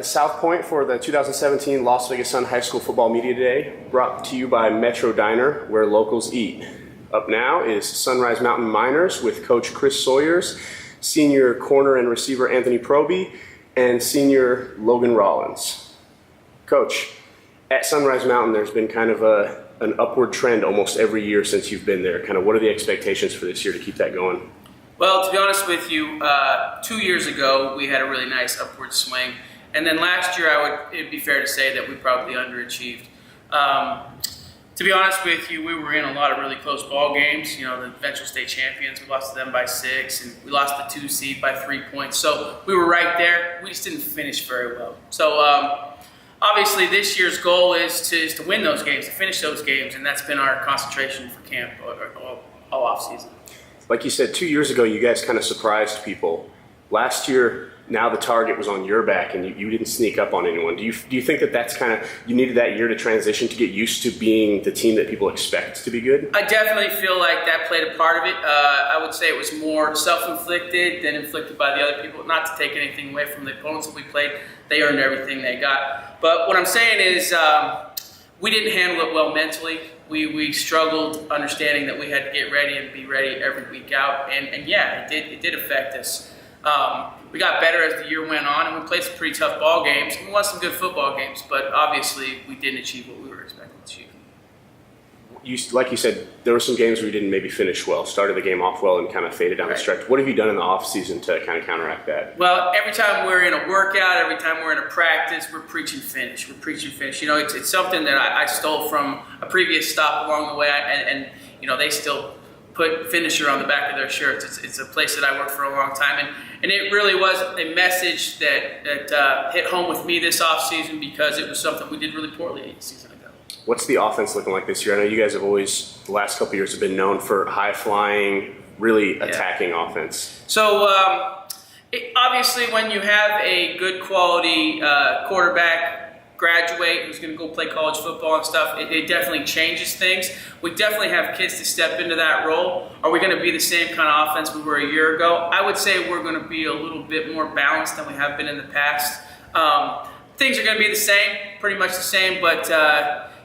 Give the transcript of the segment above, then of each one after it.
the South Point for the 2017 Las Vegas Sun High School Football Media Day, brought to you by Metro Diner, where locals eat. Up now is Sunrise Mountain Miners with Coach Chris Sawyers, senior corner and receiver Anthony Proby, and senior Logan Rollins. Coach, at Sunrise Mountain, there's been kind of an upward trend almost every year since you've been there. Kind of what are the expectations for this year to keep that going? Well, to be honest with you, 2 years ago we had a really nice upward swing, and then last year it'd be fair to say that we probably underachieved. To be honest with you, we were in a lot of really close ball games. You know, the eventual state champions, we lost to them by 6, and we lost the 2 seed by 3 points. So we were right there. We just didn't finish very well. So obviously, this year's goal is to win those games, to finish those games, and that's been our concentration for camp all off season. Like you said, 2 years ago, you guys kind of surprised people. Last year, now the target was on your back, and you didn't sneak up on anyone. Do you think that that's kind of, you needed that year to transition to get used to being the team that people expect to be good? I definitely feel like that played a part of it. I would say it was more self-inflicted than inflicted by the other people. Not to take anything away from the opponents that we played. They earned everything they got. But what I'm saying is we didn't handle it well mentally. We struggled understanding that we had to get ready and be ready every week out. And yeah, it did affect us. We got better as the year went on, and we played some pretty tough ball games. We won some good football games, but obviously we didn't achieve what we were expecting to achieve. Like you said, there were some games where you didn't maybe finish well, started the game off well and kind of faded down the stretch. What have you done in the offseason to kind of counteract that? Well, every time we're in a workout, every time we're in a practice, we're preaching finish. You know, it's something that I stole from a previous stop along the way, and you know, they still put finisher on the back of their shirts. It's a place that I worked for a long time, and it really was a message that hit home with me this offseason because it was something we did really poorly a season ago. What's the offense looking like this year? I know you guys have always, the last couple of years, have been known for high-flying, really attacking offense. So obviously when you have a good quality quarterback graduate who's going to go play college football and stuff, it definitely changes things. We definitely have kids to step into that role. Are we going to be the same kind of offense we were a year ago? I would say we're going to be a little bit more balanced than we have been in the past. Things are going to be the same, pretty much the same, but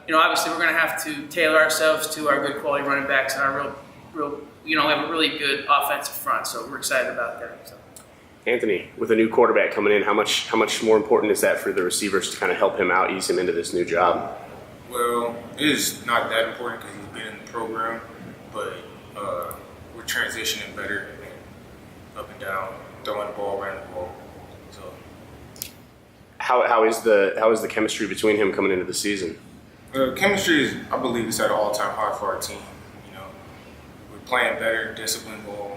you know, obviously we're going to have to tailor ourselves to our good quality running backs and our real we have a really good offensive front, so we're excited about that. So. Anthony, with a new quarterback coming in, how much more important is that for the receivers to kind of help him out, ease him into this new job? Well, it is not that important because he's been in the program, but we're transitioning better, up and down, throwing the ball, running the ball. So, how is the chemistry between him coming into the season? Chemistry is, I believe, it's at an all-time high for our team. You know, we're playing better, disciplined ball.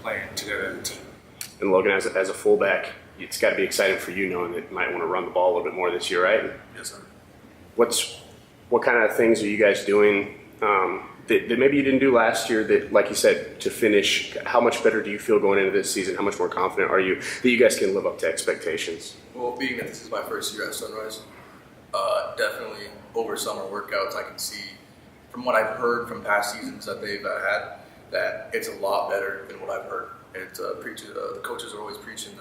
Playing together as a team. And Logan, as a fullback, it's got to be exciting for you knowing that you might want to run the ball a little bit more this year, right? Yes, sir. What kind of things are you guys doing that maybe you didn't do last year that, like you said, to finish, how much better do you feel going into this season? How much more confident are you that you guys can live up to expectations? Well, being that this is my first year at Sunrise, definitely over summer workouts, I can see from what I've heard from past seasons that they've had, that it's a lot better than what I've heard. The coaches are always preaching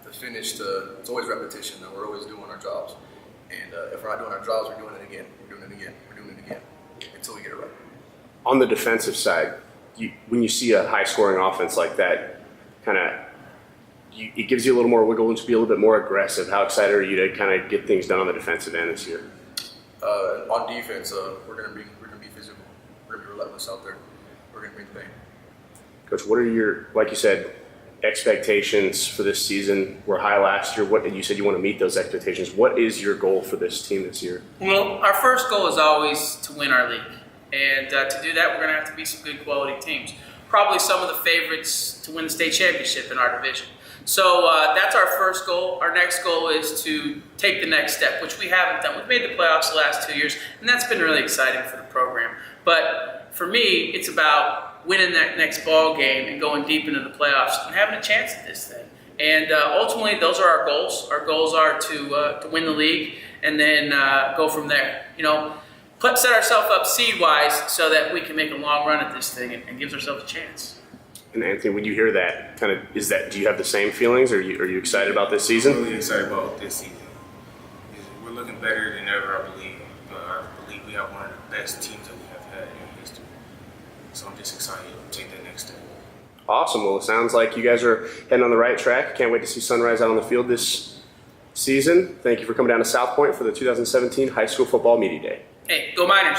the finish, it's always repetition, that we're always doing our jobs. And if we're not doing our jobs, we're doing it again, until we get it right. On the defensive side, when you see a high-scoring offense like that, it gives you a little more wiggle room to be a little bit more aggressive. How excited are you to kind of get things done on the defensive end this year? On defense, we're going to be physical. We're going to be relentless out there. We're going to bring the pain. Coach, what are your, like you said, expectations for this season? Were high last year. You said you want to meet those expectations. What is your goal for this team this year? Well, our first goal is always to win our league. And to do that, we're going to have to be some good quality teams. Probably some of the favorites to win the state championship in our division. So that's our first goal. Our next goal is to take the next step, which we haven't done. We've made the playoffs the last 2 years, and that's been really exciting for the program. But for me, it's about winning that next ball game and going deep into the playoffs and having a chance at this thing. And ultimately, those are our goals. Our goals are to win the league and then go from there. You know, set ourselves up seed-wise so that we can make a long run at this thing and gives ourselves a chance. And Anthony, when you hear that, do you have the same feelings? Are you excited about this I'm season? really excited about this season. We're looking better than ever, I believe. I believe we have one of the best teams that we have had in history. So I'm just excited to take that next step. Awesome. Well, it sounds like you guys are heading on the right track. Can't wait to see Sunrise out on the field this season. Thank you for coming down to South Point for the 2017 High School Football Media Day. Hey, go Miners!